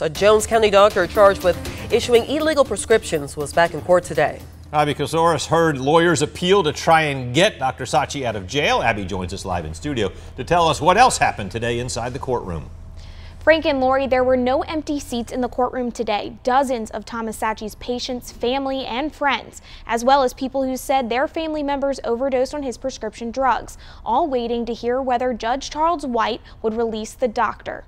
A Jones County doctor charged with issuing illegal prescriptions was back in court today. Abby Kosaris heard lawyers appeal to try and get Dr. Sachy out of jail. Abby joins us live in studio to tell us what else happened today inside the courtroom. Frank and Lori, there were no empty seats in the courtroom today. Dozens of Thomas Sachy's patients, family, and friends, as well as people who said their family members overdosed on his prescription drugs, all waiting to hear whether Judge Charles White would release the doctor.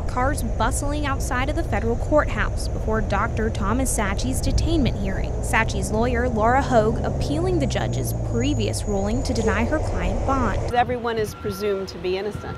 Cars bustling outside of the federal courthouse before Dr. Thomas Sachy's detainment hearing. Sachy's lawyer, Laura Hogue, appealing the judge's previous ruling to deny her client bond. Everyone is presumed to be innocent,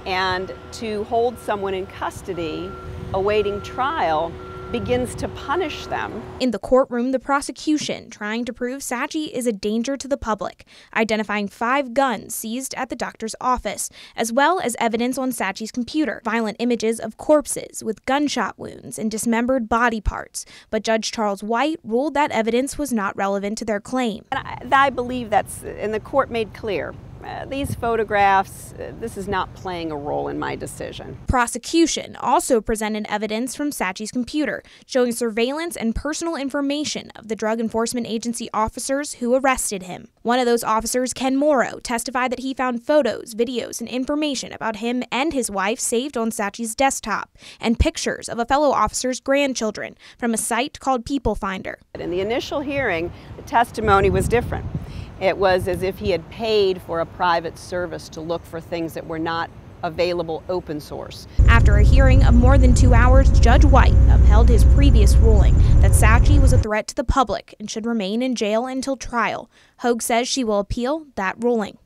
and to hold someone in custody awaiting trial begins to punish them. In the courtroom, the prosecution trying to prove Sachy is a danger to the public, identifying 5 guns seized at the doctor's office, as well as evidence on Sachy's computer, violent images of corpses with gunshot wounds and dismembered body parts. But Judge Charles White ruled that evidence was not relevant to their claim. And I believe and the court made clear, these photographs, this is not playing a role in my decision. Prosecution also presented evidence from Sachy's computer, showing surveillance and personal information of the Drug Enforcement Agency officers who arrested him. One of those officers, Ken Morrow, testified that he found photos, videos, and information about him and his wife saved on Sachy's desktop, and pictures of a fellow officer's grandchildren from a site called People Finder. In the initial hearing, the testimony was different. It was as if he had paid for a private service to look for things that were not available open source. After a hearing of more than 2 hours, Judge White upheld his previous ruling that Sachy was a threat to the public and should remain in jail until trial. Hogue says she will appeal that ruling.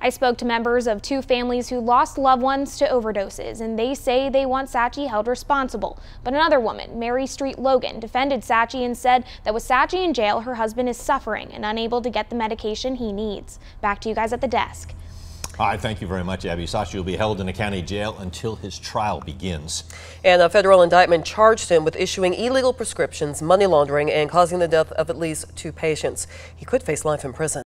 I spoke to members of 2 families who lost loved ones to overdoses, and they say they want Sachy held responsible. But another woman, Mary Street Logan, defended Sachy and said that with Sachy in jail, her husband is suffering and unable to get the medication he needs. Back to you guys at the desk. All right, thank you very much, Abby. Sachy will be held in a county jail until his trial begins. And a federal indictment charged him with issuing illegal prescriptions, money laundering, and causing the death of at least 2 patients. He could face life in prison.